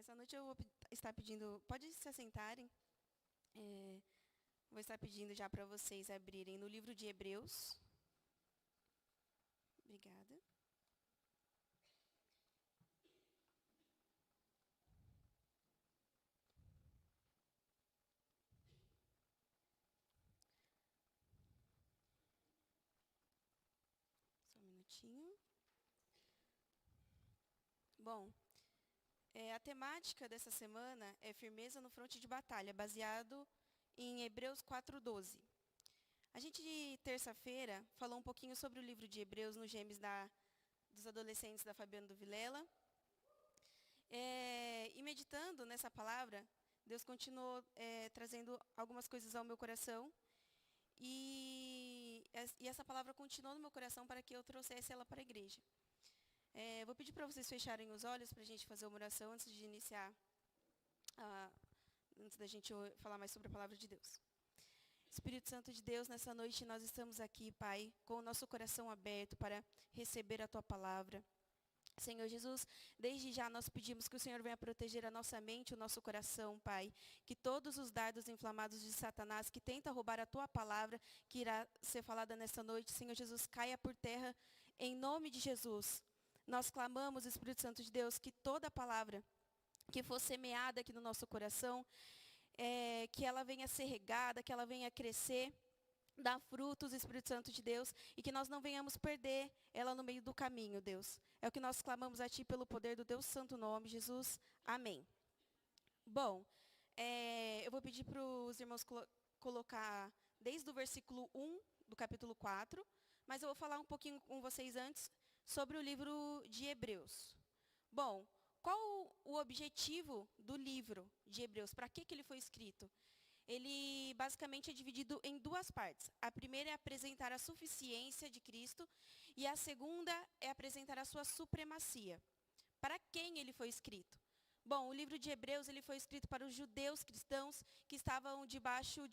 Nessa noite eu vou estar pedindo, pode se assentarem, vou estar pedindo já para vocês abrirem no livro de Hebreus. Obrigada. Só um minutinho. Bom, a temática dessa semana é firmeza no fronte de batalha, baseado em Hebreus 4:12. A gente, terça-feira, falou um pouquinho sobre o livro de Hebreus no Gêmeos dos adolescentes da Fabiana do Vilela. E meditando nessa palavra, Deus continuou trazendo algumas coisas ao meu coração. E essa palavra continuou no meu coração para que eu trouxesse ela para a igreja. Vou pedir para vocês fecharem os olhos para a gente fazer uma oração antes de iniciar, antes da gente falar mais sobre a palavra de Deus. Espírito Santo de Deus, nessa noite nós estamos aqui, Pai, com o nosso coração aberto para receber a Tua palavra. Senhor Jesus, desde já nós pedimos que o Senhor venha proteger a nossa mente, o nosso coração, Pai. Que todos os dardos inflamados de Satanás que tenta roubar a Tua palavra, que irá ser falada nessa noite, Senhor Jesus, caia por terra em nome de Jesus. Nós clamamos, Espírito Santo de Deus, que toda palavra que for semeada aqui no nosso coração, que ela venha ser regada, que ela venha crescer, dar frutos, Espírito Santo de Deus, e que nós não venhamos perder ela no meio do caminho, Deus. É o que nós clamamos a Ti pelo poder do Teu santo nome, Jesus. Amém. Bom, eu vou pedir para os irmãos colocar desde o versículo 1 do capítulo 4, mas eu vou falar um pouquinho com vocês antes sobre o livro de Hebreus. Bom, qual o objetivo do livro de Hebreus? Para que ele foi escrito? Ele basicamente é dividido em duas partes. A primeira é apresentar a suficiência de Cristo e a segunda é apresentar a sua supremacia. Para quem ele foi escrito? Bom, o livro de Hebreus ele foi escrito para os judeus cristãos que estavam debaixo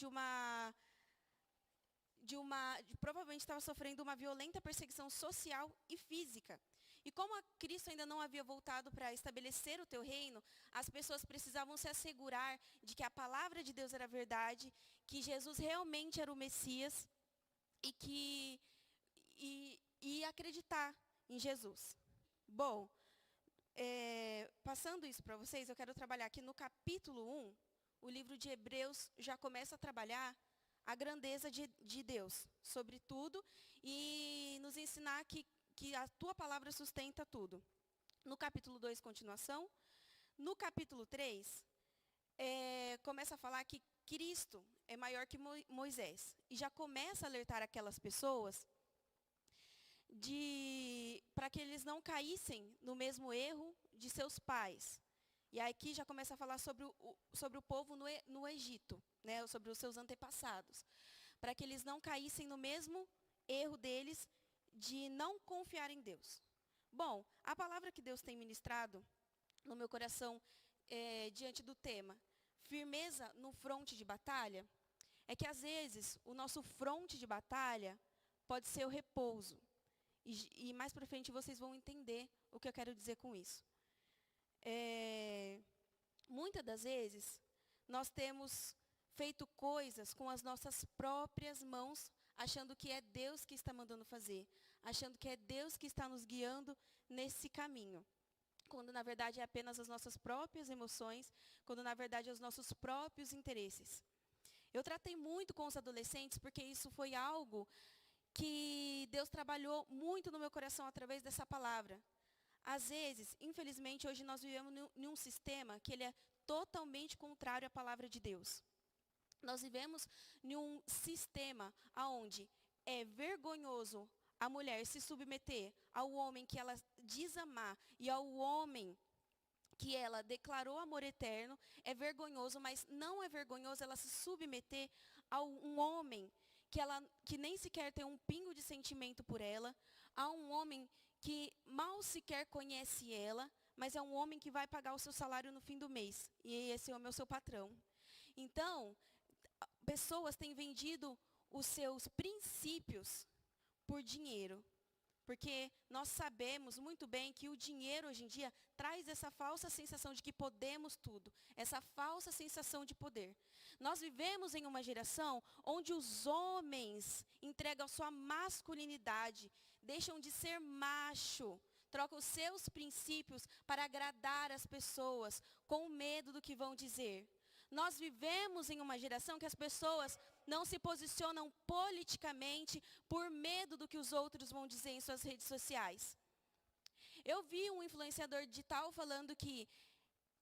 provavelmente estava sofrendo uma violenta perseguição social e física. E como Cristo ainda não havia voltado para estabelecer o teu reino, as pessoas precisavam se assegurar de que a palavra de Deus era verdade, que Jesus realmente era o Messias e acreditar em Jesus. Bom, passando isso para vocês, eu quero trabalhar aqui no capítulo 1, o livro de Hebreus já começa a trabalhar a grandeza de Deus sobre tudo e nos ensinar que a tua palavra sustenta tudo. No capítulo 2, continuação. No capítulo 3, começa a falar que Cristo é maior que Moisés. E já começa a alertar aquelas pessoas para que eles não caíssem no mesmo erro de seus pais. E aqui já começa a falar sobre o povo no Egito. Né, sobre os seus antepassados, para que eles não caíssem no mesmo erro deles de não confiar em Deus. Bom, a palavra que Deus tem ministrado no meu coração diante do tema firmeza no fronte de batalha, é que às vezes o nosso fronte de batalha pode ser o repouso. E mais para frente vocês vão entender o que eu quero dizer com isso. Muitas das vezes nós temos feito coisas com as nossas próprias mãos, achando que é Deus que está mandando fazer, achando que é Deus que está nos guiando nesse caminho. Quando, na verdade, é apenas as nossas próprias emoções, quando, na verdade, é os nossos próprios interesses. Eu tratei muito com os adolescentes, porque isso foi algo que Deus trabalhou muito no meu coração através dessa palavra. Às vezes, infelizmente, hoje nós vivemos em um sistema que ele é totalmente contrário à palavra de Deus. Nós vivemos em um sistema onde é vergonhoso a mulher se submeter ao homem que ela diz amar e ao homem que ela declarou amor eterno. É vergonhoso, mas não é vergonhoso ela se submeter a um homem que nem sequer tem um pingo de sentimento por ela, a um homem que mal sequer conhece ela, mas é um homem que vai pagar o seu salário no fim do mês. E esse homem é o seu patrão. Então, pessoas têm vendido os seus princípios por dinheiro. Porque nós sabemos muito bem que o dinheiro hoje em dia traz essa falsa sensação de que podemos tudo, essa falsa sensação de poder. Nós vivemos em uma geração onde os homens entregam sua masculinidade, deixam de ser macho, trocam os seus princípios para agradar as pessoas, com medo do que vão dizer. Nós vivemos em uma geração que as pessoas não se posicionam politicamente por medo do que os outros vão dizer em suas redes sociais. Eu vi um influenciador digital falando que,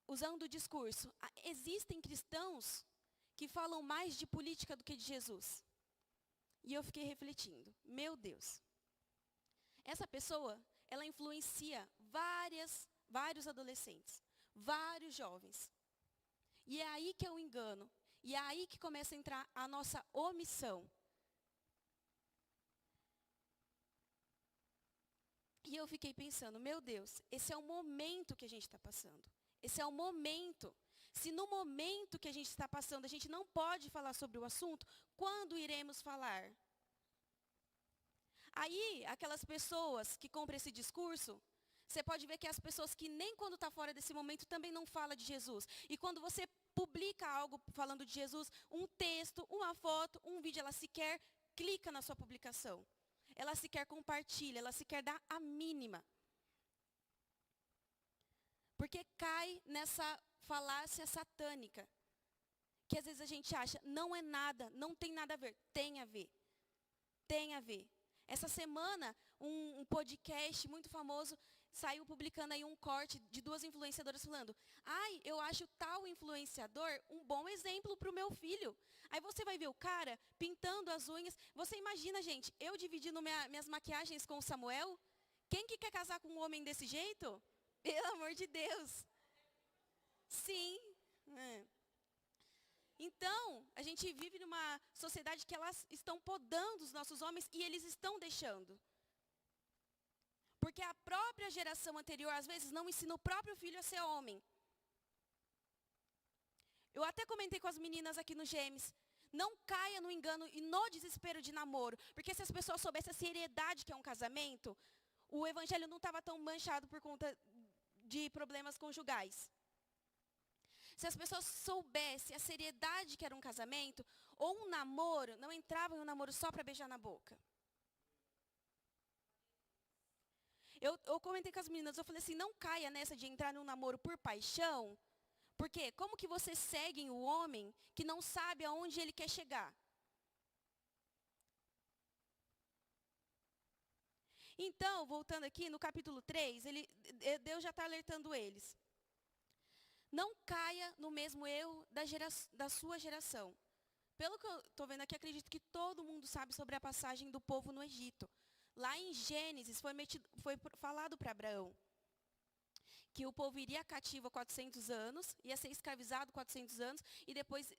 usando o discurso, existem cristãos que falam mais de política do que de Jesus. E eu fiquei refletindo, meu Deus. Essa pessoa, ela influencia vários adolescentes, vários jovens. E é aí que é o engano. E é aí que começa a entrar a nossa omissão. E eu fiquei pensando, meu Deus, esse é o momento que a gente está passando. Esse é o momento. Se no momento que a gente está passando, a gente não pode falar sobre o assunto, quando iremos falar? Aí, aquelas pessoas que compram esse discurso, você pode ver que as pessoas que nem quando está fora desse momento também não falam de Jesus. E quando você publica algo falando de Jesus, um texto, uma foto, um vídeo, ela sequer clica na sua publicação. Ela sequer compartilha, ela sequer dá a mínima. Porque cai nessa falácia satânica. Que às vezes a gente acha, não é nada, não tem nada a ver. Tem a ver. Tem a ver. Essa semana, um podcast muito famoso saiu publicando aí um corte de 2 influenciadoras falando: ai, eu acho tal influenciador um bom exemplo para o meu filho. Aí você vai ver o cara pintando as unhas. Você imagina, gente, eu dividindo minhas maquiagens com o Samuel? Quem que quer casar com um homem desse jeito? Pelo amor de Deus. Sim. Então, a gente vive numa sociedade que elas estão podando os nossos homens e eles estão deixando. Porque a própria geração anterior, às vezes, não ensina o próprio filho a ser homem. Eu até comentei com as meninas aqui no Gêmeos. Não caia no engano e no desespero de namoro. Porque se as pessoas soubessem a seriedade que é um casamento, o evangelho não estava tão manchado por conta de problemas conjugais. Se as pessoas soubessem a seriedade que era um casamento, ou um namoro, não entravam em um namoro só para beijar na boca. Eu comentei com as meninas, eu falei assim, não caia nessa de entrar num namoro por paixão, porque como que você segue o homem que não sabe aonde ele quer chegar? Então, voltando aqui no capítulo 3, Deus já está alertando eles. Não caia no mesmo erro da sua geração. Pelo que eu estou vendo aqui, acredito que todo mundo sabe sobre a passagem do povo no Egito. Lá em Gênesis, foi falado para Abraão que o povo iria cativo há 400 anos, ia ser escravizado 400 anos, e depois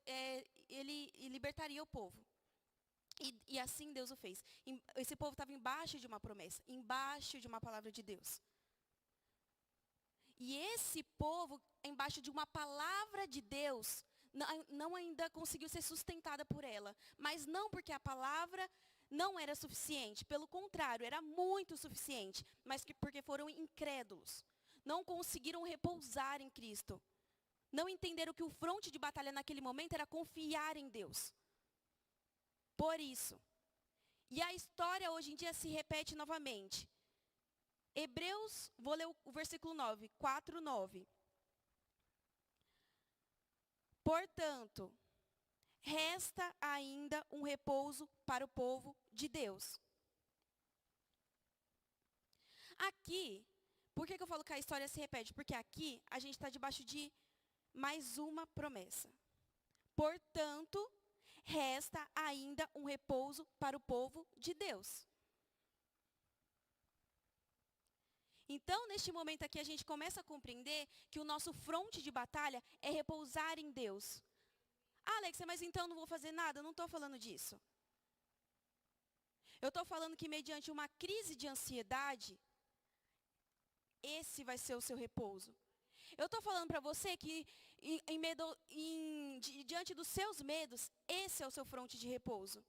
ele libertaria o povo. E assim Deus o fez. Esse povo estava embaixo de uma promessa, embaixo de uma palavra de Deus. E esse povo, embaixo de uma palavra de Deus, não ainda conseguiu ser sustentada por ela. Mas não porque a palavra não era suficiente. Pelo contrário, era muito suficiente. Mas porque foram incrédulos. Não conseguiram repousar em Cristo. Não entenderam que o fronte de batalha naquele momento era confiar em Deus. Por isso. E a história hoje em dia se repete novamente. Hebreus, vou ler o versículo 9, 4, 9. Portanto, resta ainda um repouso para o povo de Deus. Aqui, por que eu falo que a história se repete? Porque aqui a gente está debaixo de mais uma promessa. Portanto, resta ainda um repouso para o povo de Deus. Então, neste momento aqui, a gente começa a compreender que o nosso fronte de batalha é repousar em Deus. Ah, Alexa, mas então eu não vou fazer nada? Eu não estou falando disso. Eu estou falando que mediante uma crise de ansiedade, esse vai ser o seu repouso. Eu estou falando para você que diante dos seus medos, esse é o seu fronte de repouso.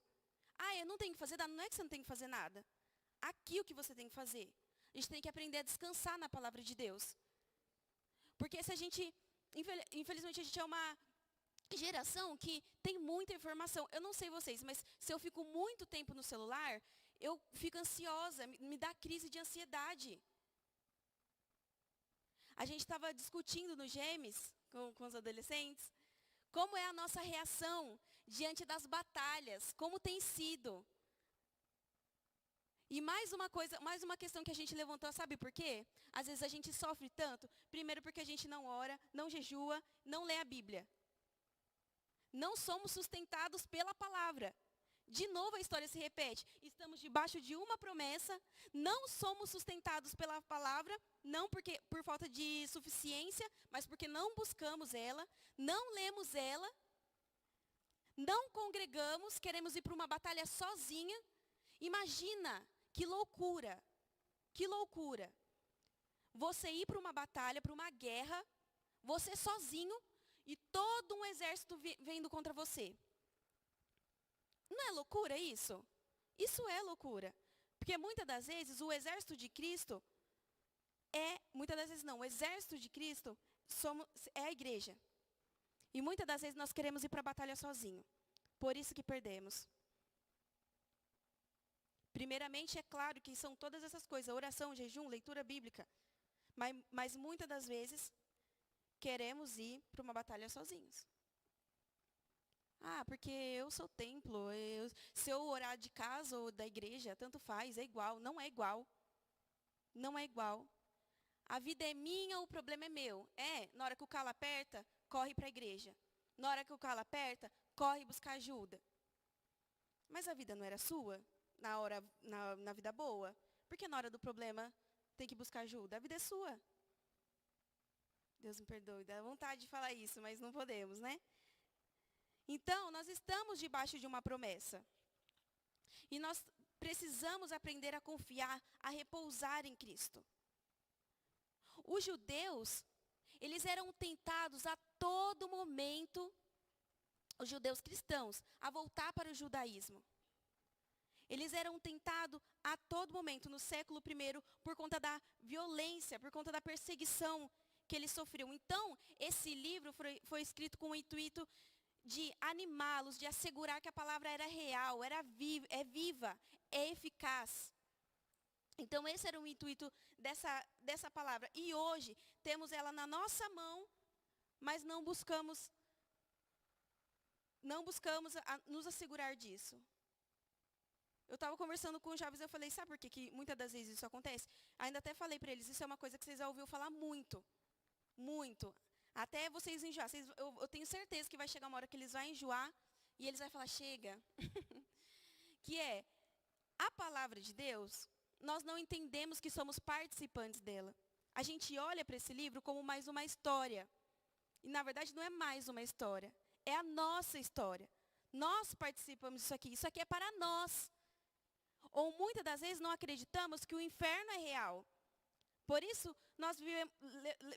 Ah, eu não tenho que fazer nada? Não é que você não tem que fazer nada. aqui o que você tem que fazer. A gente tem que aprender a descansar na palavra de Deus. Porque se a gente, infelizmente, a gente é uma geração que tem muita informação. Eu não sei vocês, mas se eu fico muito tempo no celular, eu fico ansiosa, me dá crise de ansiedade. A gente estava discutindo no GEMES com os adolescentes, como é a nossa reação diante das batalhas, como tem sido. E mais uma questão que a gente levantou, sabe por quê? Às vezes a gente sofre tanto, primeiro porque a gente não ora, não jejua, não lê a Bíblia. Não somos sustentados pela palavra. De novo a história se repete. Estamos debaixo de uma promessa, não somos sustentados pela palavra, não porque por falta de suficiência, mas porque não buscamos ela, não lemos ela, não congregamos, queremos ir para uma batalha sozinha. Imagina que loucura, que loucura. Você ir para uma batalha, para uma guerra, você sozinho e todo um exército vindo contra você. Não é loucura isso? Isso é loucura. Porque muitas das vezes o exército de Cristo o exército de Cristo é a igreja. E muitas das vezes nós queremos ir para a batalha sozinho. Por isso que perdemos. Primeiramente, é claro que são todas essas coisas, oração, jejum, leitura bíblica. Mas muitas das vezes, queremos ir para uma batalha sozinhos. Ah, porque eu sou templo, se eu orar de casa ou da igreja, tanto faz, é igual. Não é igual. Não é igual. A vida é minha, o problema é meu. Na hora que o calo aperta, corre para a igreja. Na hora que o calo aperta, corre buscar ajuda. Mas a vida não era sua? Na vida boa? Porque na hora do problema tem que buscar ajuda. A vida é sua. Deus me perdoe, dá vontade de falar isso, mas não podemos, né? Então, nós estamos debaixo de uma promessa. E nós precisamos aprender a confiar, a repousar em Cristo. Os judeus, eles eram tentados a todo momento, os judeus cristãos, a voltar para o judaísmo. Eles eram tentados a todo momento, no século I, por conta da violência, por conta da perseguição que eles sofriam. Então, esse livro foi escrito com o intuito de animá-los, de assegurar que a palavra era real, é viva, é eficaz. Então, esse era o intuito dessa palavra. E hoje, temos ela na nossa mão, mas não buscamos nos assegurar disso. Eu estava conversando com os jovens e eu falei, sabe por que muitas das vezes isso acontece? Ainda até falei para eles, isso é uma coisa que vocês já ouviram falar muito. Muito. Até vocês enjoar. Eu tenho certeza que vai chegar uma hora que eles vão enjoar e eles vão falar, chega. Que é, a palavra de Deus, nós não entendemos que somos participantes dela. A gente olha para esse livro como mais uma história. E, na verdade, não é mais uma história. É a nossa história. Nós participamos disso aqui. Isso aqui é para nós. Ou muitas das vezes não acreditamos que o inferno é real. Por isso, nós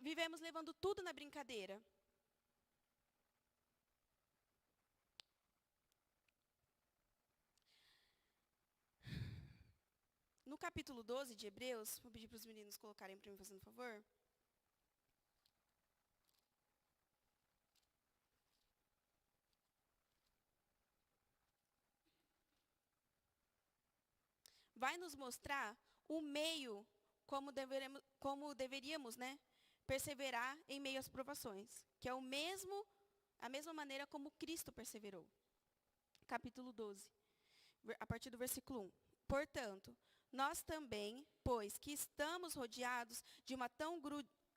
vivemos levando tudo na brincadeira. No capítulo 12 de Hebreus, vou pedir para os meninos colocarem para mim, fazendo favor. Vai nos mostrar o meio como deveríamos, né, perseverar em meio às provações, que é a mesma maneira como Cristo perseverou. Capítulo 12, a partir do versículo 1. Portanto, nós também, pois que estamos rodeados de uma tão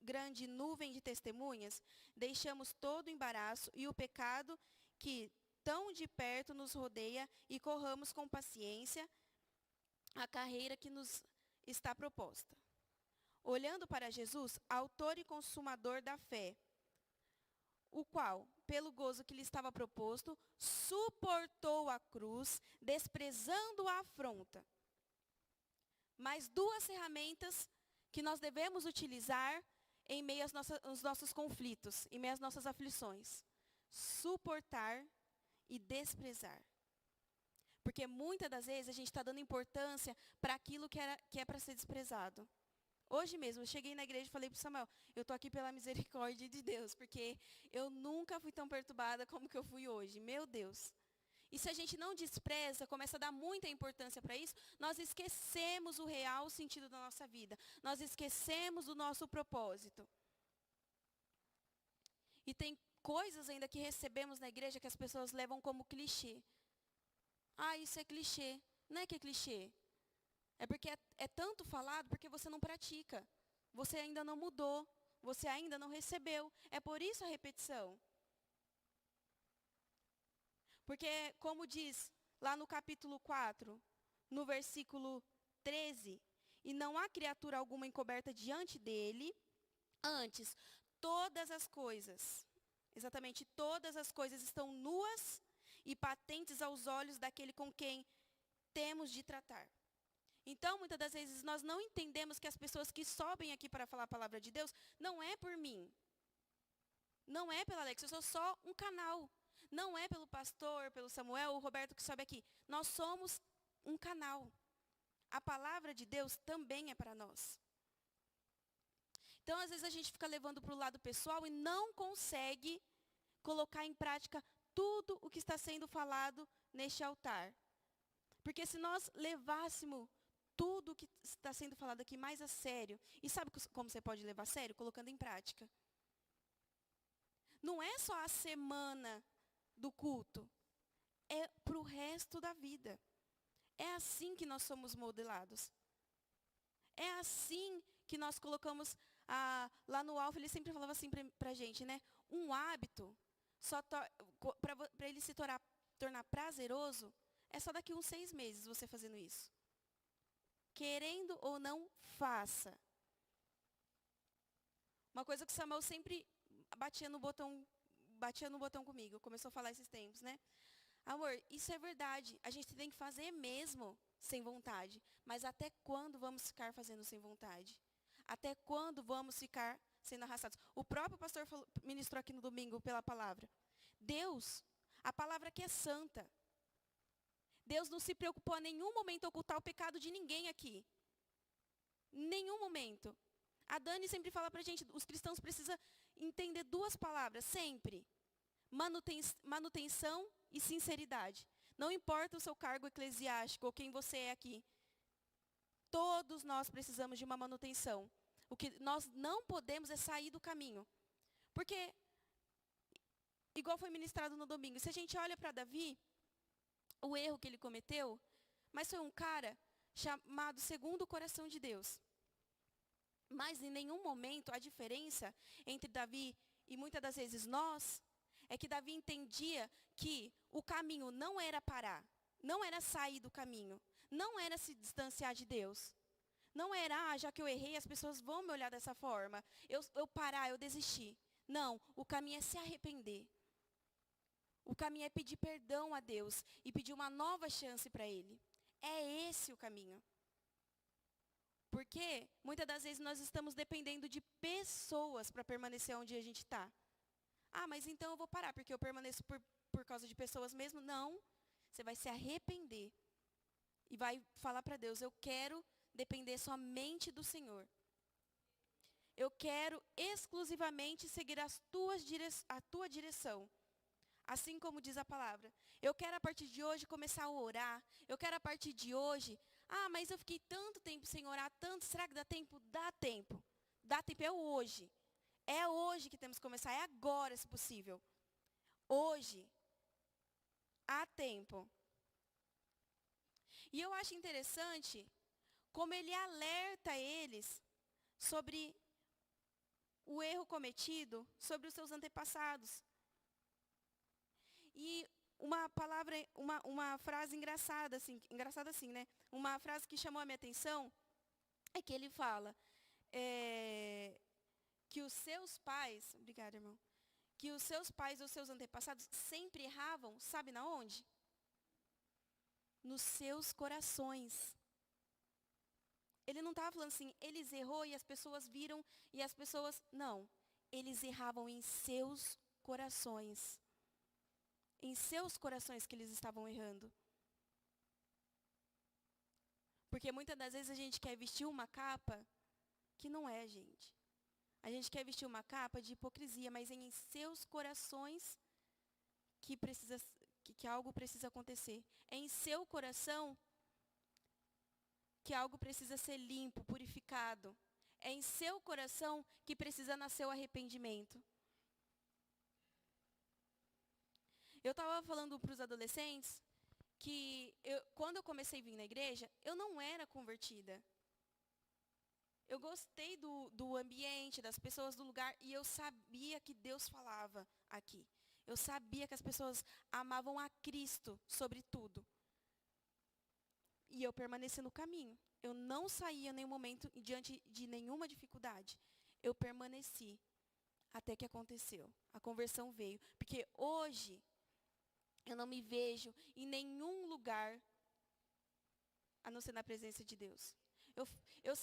grande nuvem de testemunhas, deixamos todo o embaraço e o pecado que tão de perto nos rodeia e corramos com paciência a carreira que nos está proposta. Olhando para Jesus, autor e consumador da fé, o qual, pelo gozo que lhe estava proposto, suportou a cruz, desprezando a afronta. Mas duas ferramentas que nós devemos utilizar em meio aos nossos conflitos, em meio às nossas aflições. Suportar e desprezar. Porque muitas das vezes a gente está dando importância para aquilo que é para ser desprezado. Hoje mesmo, eu cheguei na igreja e falei para o Samuel, eu estou aqui pela misericórdia de Deus, porque eu nunca fui tão perturbada como que eu fui hoje. Meu Deus. E se a gente não despreza, começa a dar muita importância para isso, nós esquecemos o real sentido da nossa vida. Nós esquecemos o nosso propósito. E tem coisas ainda que recebemos na igreja que as pessoas levam como clichê. Ah, isso é clichê. Não é que é clichê. É porque é tanto falado porque você não pratica. Você ainda não mudou. Você ainda não recebeu. É por isso a repetição. Porque, como diz lá no capítulo 4, no versículo 13, e não há criatura alguma encoberta diante dele, antes, todas as coisas, exatamente todas as coisas estão nuas e patentes aos olhos daquele com quem temos de tratar. Então, muitas das vezes, nós não entendemos que as pessoas que sobem aqui para falar a palavra de Deus, não é por mim. Não é pela Alex, eu sou só um canal. Não é pelo pastor, pelo Samuel, o Roberto que sobe aqui. Nós somos um canal. A palavra de Deus também é para nós. Então, às vezes, a gente fica levando para o lado pessoal e não consegue colocar em prática tudo o que está sendo falado neste altar. Porque se nós levássemos tudo o que está sendo falado aqui mais a sério, e sabe como você pode levar a sério? Colocando em prática. Não é só a semana do culto, é para o resto da vida. É assim que nós somos modelados. É assim que nós colocamos, lá no Alfa, ele sempre falava assim para a gente, né? Um hábito, para ele se tornar prazeroso, é só daqui uns 6 meses você fazendo isso. Querendo ou não, faça. Uma coisa que o Samuel sempre batia no botão comigo, começou a falar esses tempos, né? Amor, isso é verdade, a gente tem que fazer mesmo sem vontade. Mas até quando vamos ficar fazendo sem vontade? Até quando vamos ficar sendo arrastados? O próprio pastor ministrou aqui no domingo pela palavra. Deus, a palavra que é santa. Deus não se preocupou em nenhum momento em ocultar o pecado de ninguém aqui. Nenhum momento. A Dani sempre fala pra gente, os cristãos precisam entender 2 palavras, sempre. Manutenção e sinceridade. Não importa o seu cargo eclesiástico ou quem você é aqui. Todos nós precisamos de uma manutenção. O que nós não podemos é sair do caminho. Porque, igual foi ministrado no domingo, se a gente olha para Davi, o erro que ele cometeu, mas foi um cara chamado segundo o coração de Deus. Mas em nenhum momento a diferença entre Davi e muitas das vezes nós, é que Davi entendia que o caminho não era parar, não era sair do caminho, não era se distanciar de Deus. Não era, já que eu errei, as pessoas vão me olhar dessa forma, eu parar, eu desistir. Não, o caminho é se arrepender. O caminho é pedir perdão a Deus e pedir uma nova chance para Ele. É esse o caminho. Porque muitas das vezes nós estamos dependendo de pessoas para permanecer onde a gente está. Ah, mas então eu vou parar, porque eu permaneço por causa de pessoas mesmo? Não. Você vai se arrepender. E vai falar para Deus, eu quero depender somente do Senhor. Eu quero exclusivamente seguir a tua direção. Assim como diz a palavra. Eu quero a partir de hoje começar a orar. Eu quero a partir de hoje. Ah, mas eu fiquei tanto tempo sem orar, tanto. Será que dá tempo? Dá tempo. Dá tempo, é hoje. É hoje que temos que começar. É agora, se possível. Hoje. Há tempo. E eu acho interessante como ele alerta eles sobre o erro cometido, sobre os seus antepassados. E uma frase engraçada assim, né? Uma frase que chamou a minha atenção é que ele fala que os seus pais, obrigada, irmão, que os seus pais ou seus antepassados sempre erravam, sabe na onde? Nos seus corações. Ele não estava falando assim, eles errou e as pessoas viram e as pessoas... Não, eles erravam em seus corações. Em seus corações que eles estavam errando. Porque muitas das vezes a gente quer vestir uma capa que não é, gente. A gente quer vestir uma capa de hipocrisia, mas é em seus corações que algo precisa acontecer. É em seu coração que algo precisa ser limpo, purificado. É em seu coração que precisa nascer o arrependimento. Eu estava falando para os adolescentes que quando eu comecei a vir na igreja, eu não era convertida. Eu gostei do ambiente, das pessoas, do lugar, e eu sabia que Deus falava aqui. Eu sabia que as pessoas amavam a Cristo sobre tudo. E eu permaneci no caminho. Eu não saía em nenhum momento diante de nenhuma dificuldade. Eu permaneci até que aconteceu. A conversão veio. Porque hoje eu não me vejo em nenhum lugar a não ser na presença de Deus. Eu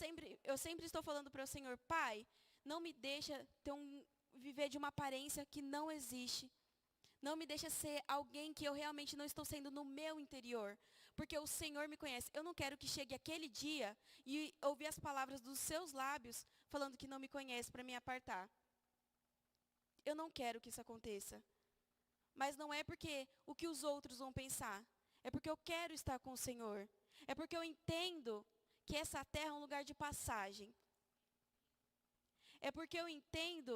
sempre estou falando para o Senhor, Pai, não me deixa viver de uma aparência que não existe. Não me deixa ser alguém que eu realmente não estou sendo no meu interior. Porque o Senhor me conhece. Eu não quero que chegue aquele dia e ouvir as palavras dos seus lábios falando que não me conhece para me apartar. Eu não quero que isso aconteça. Mas não é porque o que os outros vão pensar. É porque eu quero estar com o Senhor. É porque eu entendo que essa terra é um lugar de passagem. É porque eu entendo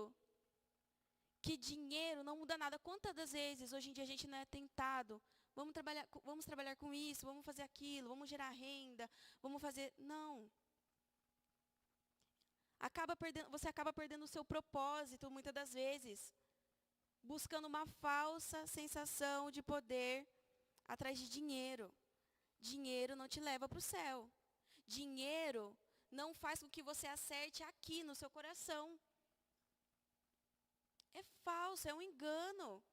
que dinheiro não muda nada. Quantas das vezes hoje em dia a gente não é tentado? Vamos trabalhar com isso, vamos fazer aquilo, vamos gerar renda, vamos fazer... Não. Você acaba perdendo o seu propósito muitas das vezes. Buscando uma falsa sensação de poder atrás de dinheiro. Dinheiro não te leva para o céu. Dinheiro não faz com que você acerte aqui no seu coração. É falso, é um engano.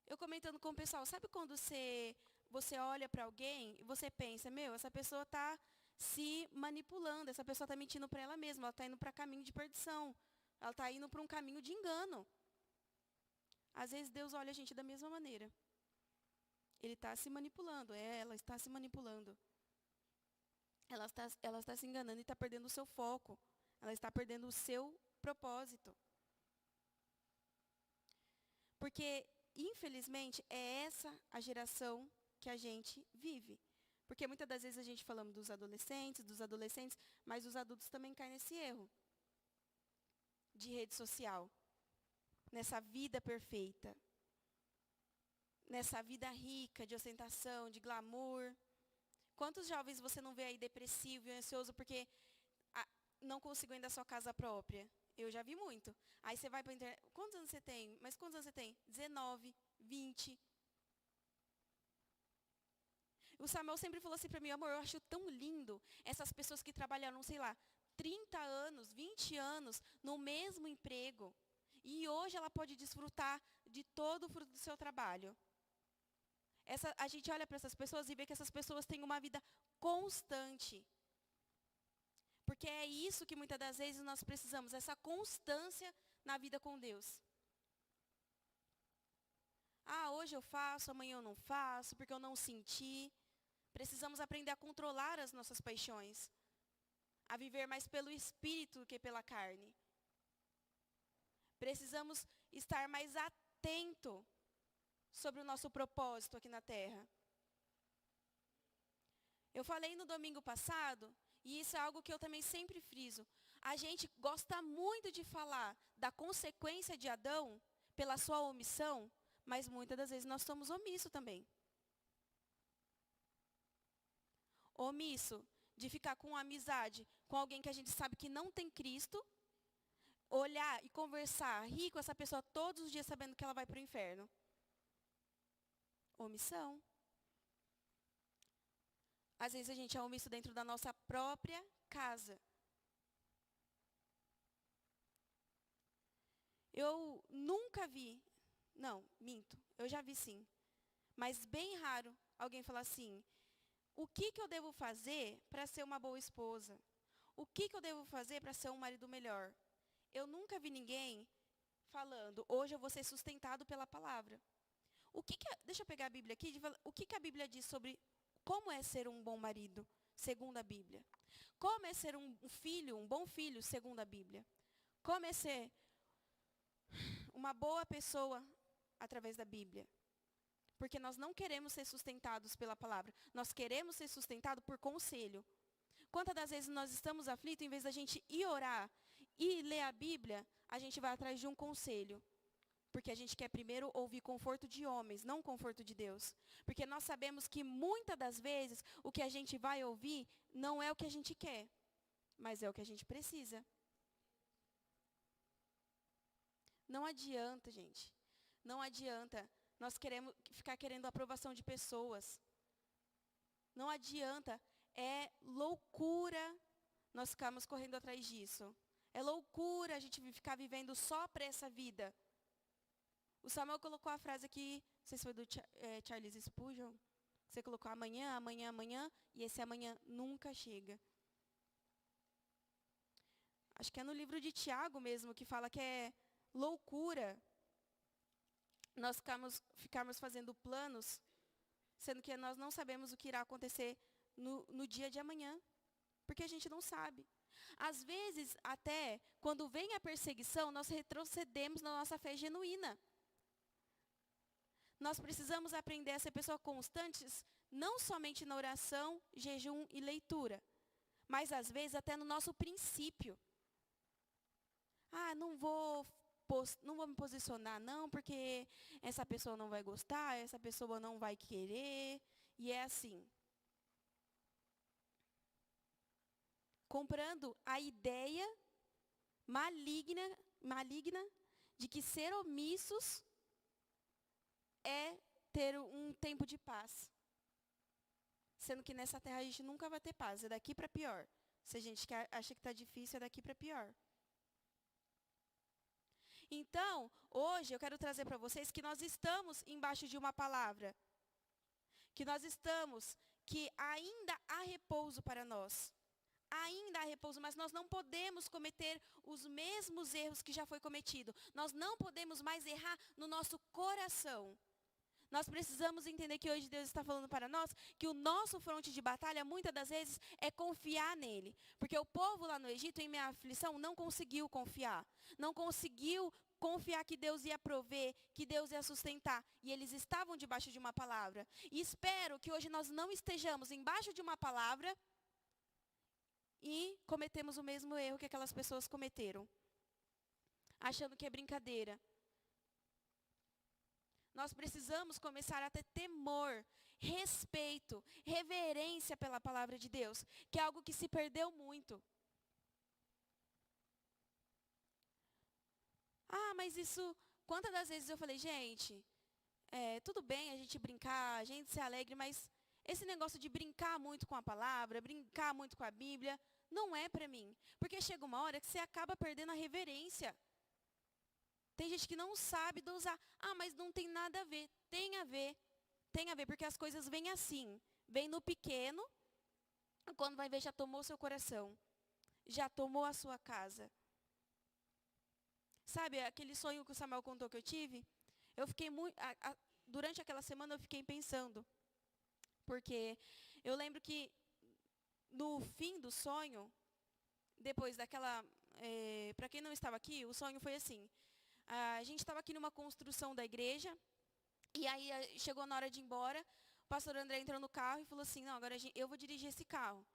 Eu comentando com o pessoal, sabe quando você olha para alguém e você pensa, essa pessoa está se manipulando, essa pessoa está mentindo para ela mesma, ela está indo para caminho de perdição, ela está indo para um caminho de engano. Às vezes Deus olha a gente da mesma maneira. Ele está se manipulando, ela está se manipulando. Ela está se enganando e está perdendo o seu foco. Ela está perdendo o seu propósito. Porque, infelizmente, é essa a geração que a gente vive. Porque muitas das vezes a gente falamos dos adolescentes, mas os adultos também caem nesse erro de rede social. Nessa vida perfeita. Nessa vida rica de ostentação, de glamour. Quantos jovens você não vê aí depressivo e ansioso porque não conseguiu ainda a sua casa própria? Eu já vi muito. Aí você vai para a internet. Quantos anos você tem? Mas quantos anos você tem? 19, 20. O Samuel sempre falou assim para mim, amor, eu acho tão lindo essas pessoas que trabalharam, sei lá, 30 anos, 20 anos no mesmo emprego. E hoje ela pode desfrutar de todo o fruto do seu trabalho. A gente olha para essas pessoas e vê que essas pessoas têm uma vida constante. Porque é isso que muitas das vezes nós precisamos, essa constância na vida com Deus. Hoje eu faço, amanhã eu não faço, porque eu não senti. Precisamos aprender a controlar as nossas paixões. A viver mais pelo Espírito do que pela carne. Precisamos estar mais atento sobre o nosso propósito aqui na terra. Eu falei no domingo passado, e isso é algo que eu também sempre friso. A gente gosta muito de falar da consequência de Adão pela sua omissão, mas muitas das vezes nós somos omissos também. Omisso de ficar com amizade com alguém que a gente sabe que não tem Cristo, olhar e conversar, rir com essa pessoa todos os dias sabendo que ela vai para o inferno. Omissão. Às vezes a gente é omisso dentro da nossa própria casa. Eu nunca vi, não, minto, eu já vi sim, mas bem raro alguém falar assim, o que eu devo fazer para ser uma boa esposa? O que eu devo fazer para ser um marido melhor? Eu nunca vi ninguém falando, hoje eu vou ser sustentado pela palavra. Deixa eu pegar a Bíblia aqui, o que a Bíblia diz sobre como é ser um bom marido, segundo a Bíblia? Como é ser um filho, um bom filho, segundo a Bíblia? Como é ser uma boa pessoa através da Bíblia? Porque nós não queremos ser sustentados pela palavra. Nós queremos ser sustentados por conselho. Quantas das vezes nós estamos aflitos, em vez da gente ir orar e ler a Bíblia, a gente vai atrás de um conselho. Porque a gente quer primeiro ouvir conforto de homens, não conforto de Deus. Porque nós sabemos que muitas das vezes o que a gente vai ouvir não é o que a gente quer, mas é o que a gente precisa. Não adianta, gente. Não adianta nós queremos ficar querendo a aprovação de pessoas. Não adianta. É loucura nós ficarmos correndo atrás disso. É loucura a gente ficar vivendo só para essa vida. O Samuel colocou a frase aqui, não sei se foi do Charles Spurgeon. Você colocou amanhã, amanhã, amanhã, e esse amanhã nunca chega. Acho que é no livro de Tiago mesmo, que fala que é loucura nós ficarmos fazendo planos, sendo que nós não sabemos o que irá acontecer no dia de amanhã, porque a gente não sabe. Às vezes, até, quando vem a perseguição, nós retrocedemos na nossa fé genuína. Nós precisamos aprender a ser pessoas constantes, não somente na oração, jejum e leitura, mas às vezes até no nosso princípio. Não vou me posicionar não, porque essa pessoa não vai gostar, essa pessoa não vai querer, e é assim. Comprando a ideia maligna de que ser omissos é ter um tempo de paz. Sendo que nessa terra a gente nunca vai ter paz, é daqui para pior. Se a gente acha que está difícil, é daqui para pior. Então, hoje eu quero trazer para vocês que nós estamos embaixo de uma palavra. Que ainda há repouso para nós. Ainda há repouso, mas nós não podemos cometer os mesmos erros que já foi cometido. Nós não podemos mais errar no nosso coração. Nós precisamos entender que hoje Deus está falando para nós que o nosso fronte de batalha, muitas das vezes, é confiar nele. Porque o povo lá no Egito, em meia aflição, não conseguiu confiar. Não conseguiu confiar que Deus ia prover, que Deus ia sustentar. E eles estavam debaixo de uma palavra. E espero que hoje nós não estejamos embaixo de uma palavra e cometemos o mesmo erro que aquelas pessoas cometeram. Achando que é brincadeira. Nós precisamos começar a ter temor, respeito, reverência pela palavra de Deus, que é algo que se perdeu muito. Mas isso, quantas das vezes eu falei, gente, tudo bem a gente brincar, a gente ser alegre, mas esse negócio de brincar muito com a palavra, brincar muito com a Bíblia, não é para mim. Porque chega uma hora que você acaba perdendo a reverência. Tem gente que não sabe dosar. Mas não tem nada a ver. Tem a ver. Tem a ver, porque as coisas vêm assim. Vem no pequeno, quando vai ver já tomou o seu coração. Já tomou a sua casa. Sabe, aquele sonho que o Samuel contou que eu tive? Eu fiquei muito... durante aquela semana eu fiquei pensando. Porque eu lembro que no fim do sonho, depois daquela... para quem não estava aqui, o sonho foi assim. A gente estava aqui numa construção da igreja, e aí chegou na hora de ir embora, o pastor André entrou no carro e falou assim, não, agora eu vou dirigir esse carro.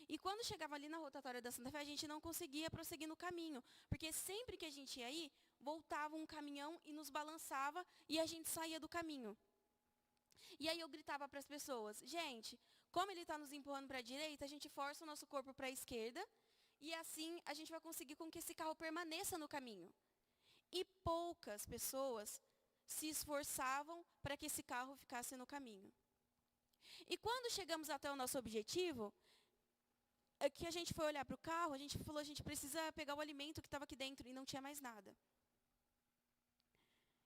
E quando chegava ali na rotatória da Santa Fé, a gente não conseguia prosseguir no caminho, porque sempre que a gente ia aí, voltava um caminhão e nos balançava, e a gente saía do caminho. E aí eu gritava para as pessoas, gente, como ele está nos empurrando para a direita, a gente força o nosso corpo para a esquerda, e assim a gente vai conseguir com que esse carro permaneça no caminho. E poucas pessoas se esforçavam para que esse carro ficasse no caminho. E quando chegamos até o nosso objetivo, que a gente foi olhar para o carro, a gente falou, a gente precisa pegar o alimento que estava aqui dentro, e não tinha mais nada.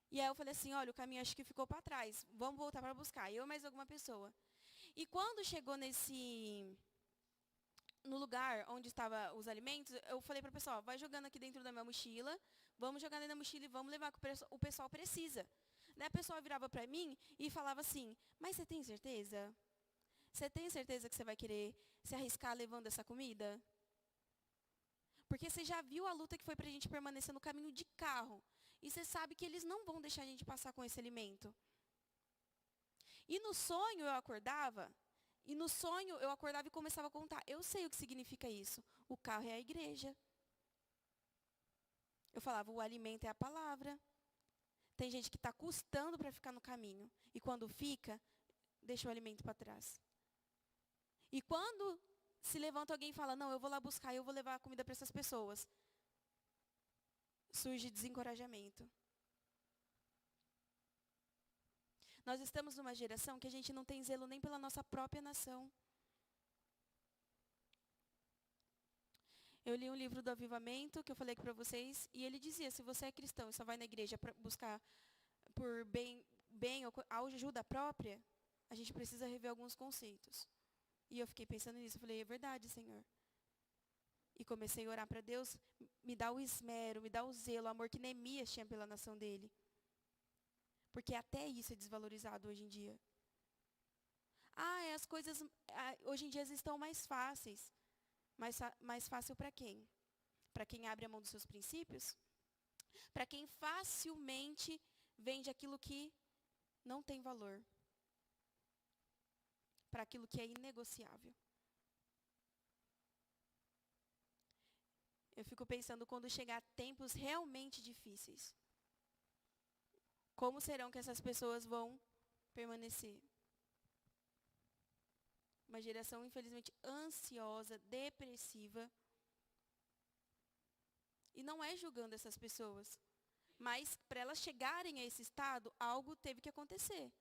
E aí eu falei assim, olha, o caminho acho que ficou para trás, vamos voltar para buscar, eu e mais alguma pessoa. E quando chegou no lugar onde estavam os alimentos, eu falei para o pessoal, vai jogando aqui dentro da minha mochila, vamos jogar dentro da mochila e vamos levar, que o pessoal precisa. Daí a pessoa virava para mim e falava assim, mas você tem certeza? Você tem certeza que você vai querer se arriscar levando essa comida? Porque você já viu a luta que foi para a gente permanecer no caminho de carro. E você sabe que eles não vão deixar a gente passar com esse alimento. E no sonho eu acordava, e começava a contar. Eu sei o que significa isso. O carro é a igreja. Eu falava, o alimento é a palavra. Tem gente que está custando para ficar no caminho. E quando fica, deixa o alimento para trás. E quando se levanta alguém e fala, não, eu vou lá buscar, eu vou levar a comida para essas pessoas. Surge desencorajamento. Nós estamos numa geração que a gente não tem zelo nem pela nossa própria nação. Eu li um livro do Avivamento, que eu falei aqui para vocês, e ele dizia, se você é cristão e só vai na igreja para buscar por bem ou ajuda própria, a gente precisa rever alguns conceitos. E eu fiquei pensando nisso, eu falei, é verdade, Senhor. E comecei a orar para Deus, me dá o esmero, me dá o zelo, o amor que Neemias tinha pela nação dele. Porque até isso é desvalorizado hoje em dia. As coisas hoje em dia estão mais fáceis. Mais fácil para quem? Para quem abre a mão dos seus princípios? Para quem facilmente vende aquilo que não tem valor. Para aquilo que é inegociável. Eu fico pensando quando chegar tempos realmente difíceis. Como serão que essas pessoas vão permanecer? Uma geração, infelizmente, ansiosa, depressiva. E não é julgando essas pessoas. Mas, para elas chegarem a esse estado, algo teve que acontecer.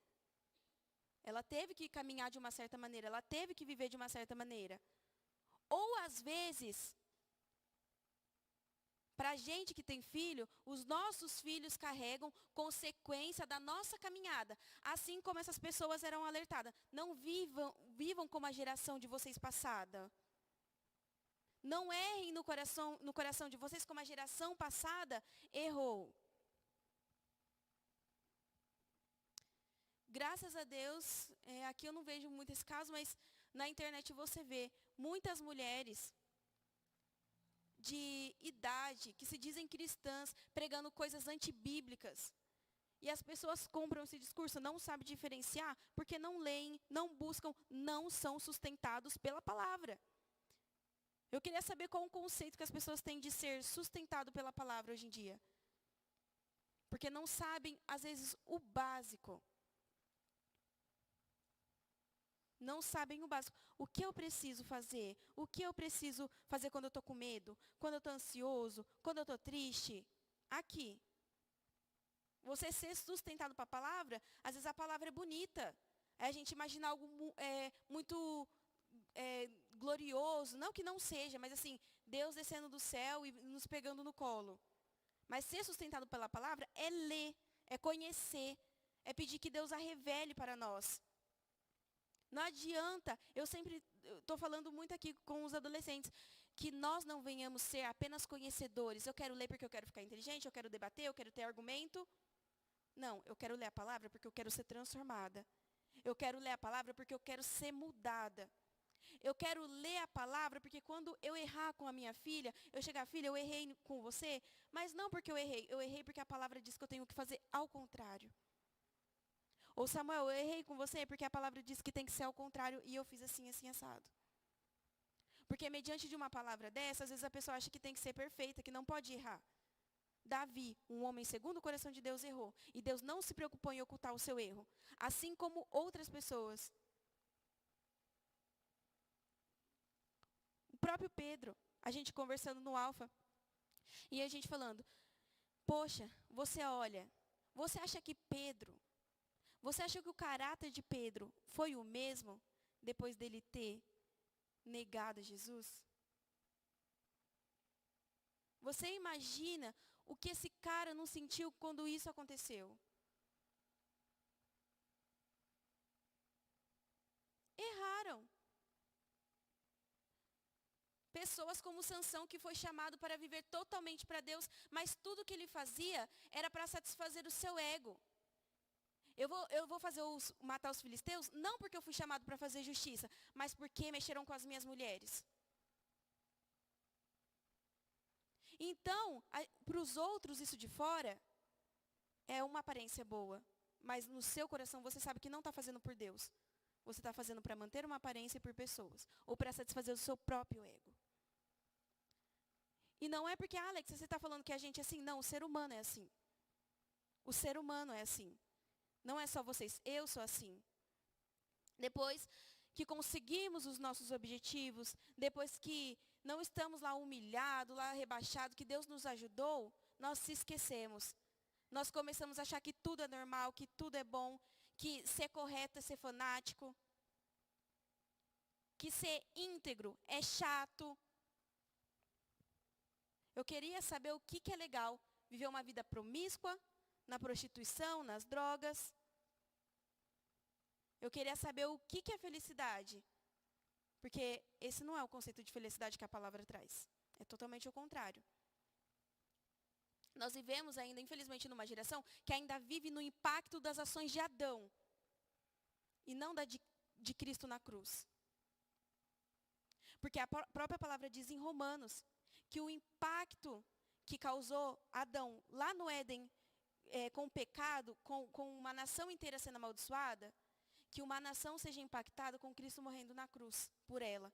Ela teve que caminhar de uma certa maneira. Ela teve que viver de uma certa maneira. Ou, às vezes, para a gente que tem filho, os nossos filhos carregam consequência da nossa caminhada. Assim como essas pessoas eram alertadas. Não vivam como a geração de vocês passada. Não errem no coração de vocês como a geração passada errou. Graças a Deus, aqui eu não vejo muito esse caso, mas na internet você vê muitas mulheres de idade, que se dizem cristãs, pregando coisas antibíblicas. E as pessoas compram esse discurso, não sabem diferenciar, porque não leem, não buscam, não são sustentados pela palavra. Eu queria saber qual o conceito que as pessoas têm de ser sustentado pela palavra hoje em dia. Porque não sabem, às vezes, o básico. Não sabem o básico. O que eu preciso fazer? O que eu preciso fazer quando eu estou com medo? Quando eu estou ansioso? Quando eu estou triste? Aqui. Você ser sustentado para a palavra, às vezes a palavra é bonita. É a gente imaginar algo muito glorioso. Não que não seja, mas assim, Deus descendo do céu e nos pegando no colo. Mas ser sustentado pela palavra é ler, é conhecer, é pedir que Deus a revele para nós. Não adianta, eu sempre estou falando muito aqui com os adolescentes, que nós não venhamos ser apenas conhecedores. Eu quero ler porque eu quero ficar inteligente, eu quero debater, eu quero ter argumento. Não, eu quero ler a palavra porque eu quero ser transformada. Eu quero ler a palavra porque eu quero ser mudada. Eu quero ler a palavra porque quando eu errar com a minha filha, eu chegar, filha, eu errei com você, mas não porque eu errei porque a palavra diz que eu tenho que fazer ao contrário. Ou Samuel, eu errei com você porque a palavra diz que tem que ser ao contrário e eu fiz assim, assim, assado. Porque mediante de uma palavra dessa, às vezes a pessoa acha que tem que ser perfeita, que não pode errar. Davi, um homem segundo o coração de Deus, errou. E Deus não se preocupou em ocultar o seu erro. Assim como outras pessoas. O próprio Pedro, a gente conversando no Alfa, e a gente falando, poxa, você olha, você acha que você acha que o caráter de Pedro foi o mesmo depois dele ter negado Jesus? Você imagina o que esse cara não sentiu quando isso aconteceu? Erraram. Pessoas como Sansão, que foi chamado para viver totalmente para Deus, mas tudo que ele fazia era para satisfazer o seu ego. Eu vou matar os filisteus, não porque eu fui chamado para fazer justiça, mas porque mexeram com as minhas mulheres. Então, para os outros, isso de fora é uma aparência boa. Mas no seu coração você sabe que não está fazendo por Deus. Você está fazendo para manter uma aparência por pessoas. Ou para satisfazer o seu próprio ego. E não é porque, Alex, você está falando que a gente é assim. Não, o ser humano é assim. O ser humano é assim. Não é só vocês, eu sou assim. Depois que conseguimos os nossos objetivos, depois que não estamos lá humilhados, lá rebaixados, que Deus nos ajudou, nós se esquecemos. Nós começamos a achar que tudo é normal, que tudo é bom, que ser correto é ser fanático, que ser íntegro é chato. Eu queria saber o que é legal. Viver uma vida promíscua, na prostituição, nas drogas. Eu queria saber o que é felicidade. Porque esse não é o conceito de felicidade que a palavra traz. É totalmente o contrário. Nós vivemos ainda, infelizmente, numa geração que ainda vive no impacto das ações de Adão. E não da de Cristo na cruz. Porque a própria palavra diz em Romanos que o impacto que causou Adão lá no Éden com o pecado, com uma nação inteira sendo amaldiçoada, que uma nação seja impactada com Cristo morrendo na cruz por ela,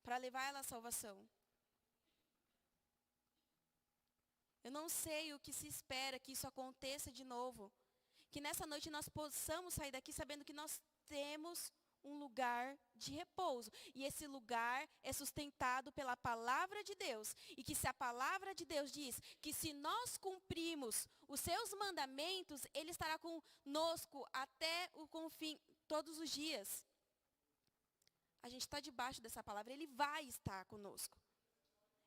para levar ela à salvação. Eu não sei o que se espera que isso aconteça de novo. Que nessa noite nós possamos sair daqui sabendo que nós temos um lugar de repouso. E esse lugar é sustentado pela palavra de Deus. E que se a palavra de Deus diz que se nós cumprimos os seus mandamentos, Ele estará conosco até o fim, todos os dias. A gente está debaixo dessa palavra, Ele vai estar conosco.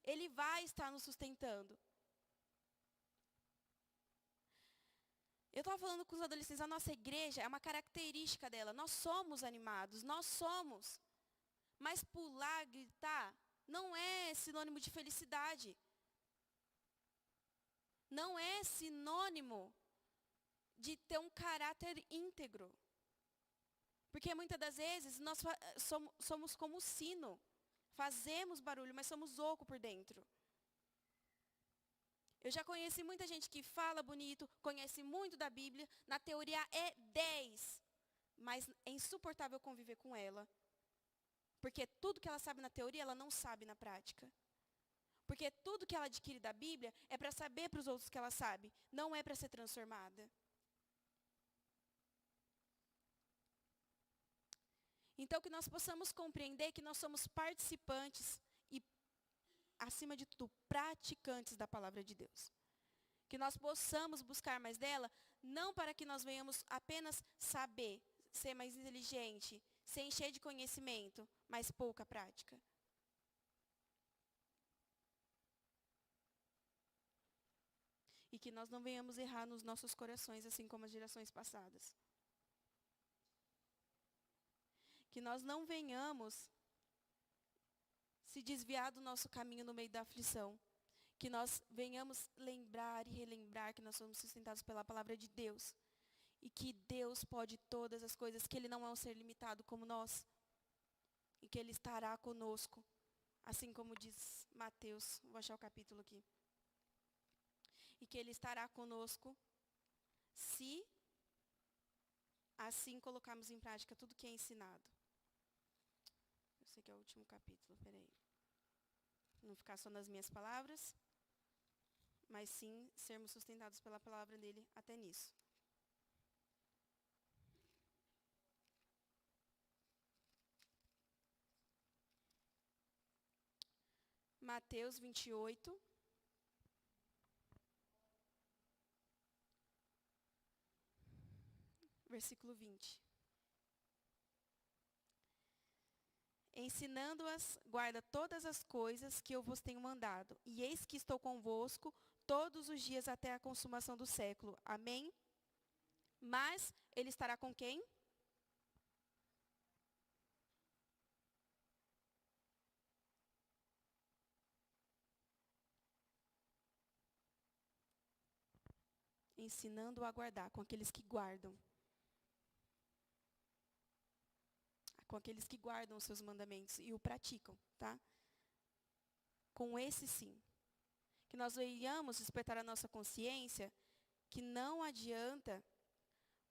Ele vai estar nos sustentando. Eu estava falando com os adolescentes, a nossa igreja é uma característica dela. Nós somos animados, nós somos. Mas pular, gritar, não é sinônimo de felicidade. Não é sinônimo de ter um caráter íntegro. Porque muitas das vezes nós somos como o sino. Fazemos barulho, mas somos oco por dentro. Eu já conheci muita gente que fala bonito, conhece muito da Bíblia, na teoria é 10, mas é insuportável conviver com ela. Porque tudo que ela sabe na teoria, ela não sabe na prática. Porque tudo que ela adquire da Bíblia é para saber para os outros que ela sabe, não é para ser transformada. Então, que nós possamos compreender que nós somos participantes e, acima de tudo, praticantes da palavra de Deus. Que nós possamos buscar mais dela, não para que nós venhamos apenas saber, ser mais inteligente, ser encher de conhecimento, mas pouca prática. E que nós não venhamos errar nos nossos corações, assim como as gerações passadas. Que nós não venhamos se desviar do nosso caminho no meio da aflição. Que nós venhamos lembrar e relembrar que nós somos sustentados pela palavra de Deus. E que Deus pode todas as coisas, que Ele não é um ser limitado como nós. E que Ele estará conosco. Assim como diz Mateus, vou achar o capítulo aqui. E que Ele estará conosco se assim colocarmos em prática tudo que é ensinado. Eu sei que é o último capítulo, peraí. Não ficar só nas minhas palavras, mas sim sermos sustentados pela palavra dele até nisso. Mateus 28. Versículo 20. Ensinando-as, guarda todas as coisas que eu vos tenho mandado. E eis que estou convosco todos os dias até a consumação do século. Amém? Mas ele estará com quem? Ensinando a guardar, com aqueles que guardam. com aqueles que guardam os seus mandamentos e o praticam, tá? Com esse sim. Que nós venhamos despertar a nossa consciência que não adianta,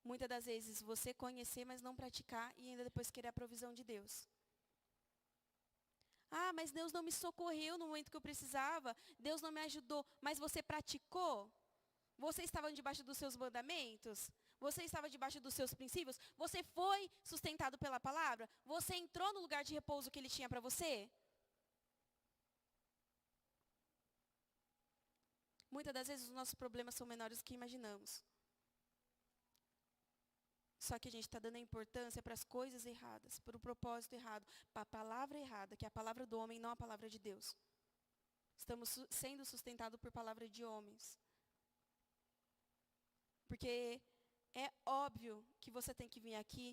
muitas das vezes, você conhecer, mas não praticar e ainda depois querer a provisão de Deus. Ah, mas Deus não me socorreu no momento que eu precisava, Deus não me ajudou, mas você praticou? Você estava debaixo dos seus mandamentos? Você estava debaixo dos seus princípios? Você foi sustentado pela palavra? Você entrou no lugar de repouso que Ele tinha para você? Muitas das vezes os nossos problemas são menores do que imaginamos. Só que a gente está dando a importância para as coisas erradas, para o propósito errado, para a palavra errada, que é a palavra do homem, não a palavra de Deus. Estamos sendo sustentados por palavra de homens. Porque é óbvio que você tem que vir aqui,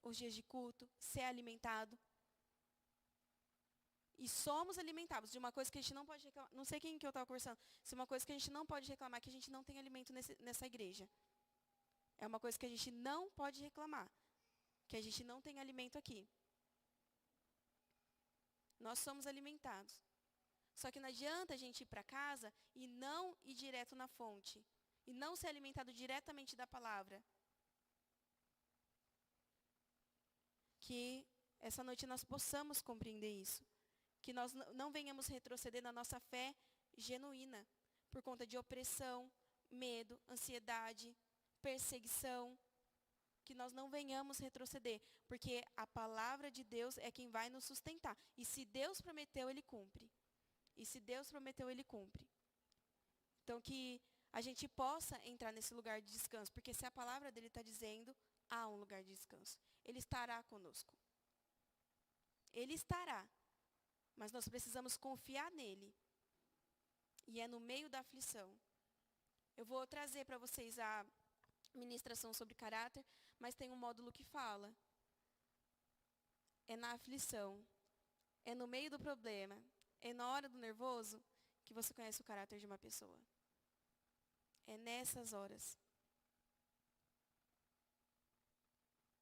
os dias de culto, ser alimentado. E somos alimentados de uma coisa que a gente não pode reclamar. Não sei quem que eu estava conversando. Se uma coisa que a gente não pode reclamar, que a gente não tem alimento nessa igreja. É uma coisa que a gente não pode reclamar. Que a gente não tem alimento aqui. Nós somos alimentados. Só que não adianta a gente ir para casa e não ir direto na fonte. E não ser alimentado diretamente da palavra. Que essa noite nós possamos compreender isso. Que nós não venhamos retroceder na nossa fé genuína. Por conta de opressão, medo, ansiedade, perseguição. Que nós não venhamos retroceder. Porque a palavra de Deus é quem vai nos sustentar. E se Deus prometeu, Ele cumpre. E se Deus prometeu, Ele cumpre. Então que a gente possa entrar nesse lugar de descanso. Porque se a palavra dele está dizendo, há um lugar de descanso. Ele estará conosco. Ele estará. Mas nós precisamos confiar nele. E é no meio da aflição. Eu vou trazer para vocês a ministração sobre caráter, mas tem um módulo que fala. É na aflição. É no meio do problema. É na hora do nervoso que você conhece o caráter de uma pessoa. É nessas horas.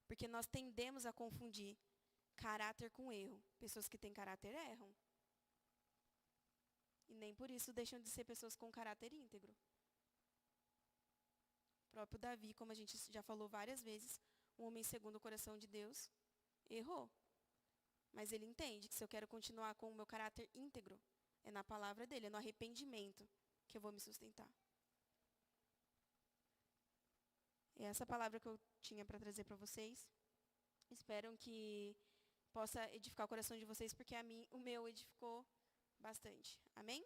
Porque nós tendemos a confundir caráter com erro. Pessoas que têm caráter erram. E nem por isso deixam de ser pessoas com caráter íntegro. O próprio Davi, como a gente já falou várias vezes, um homem segundo o coração de Deus, errou. Mas ele entende que se eu quero continuar com o meu caráter íntegro, é na palavra dele, é no arrependimento que eu vou me sustentar. É essa palavra que eu tinha para trazer para vocês. Espero que possa edificar o coração de vocês, porque o meu edificou bastante. Amém?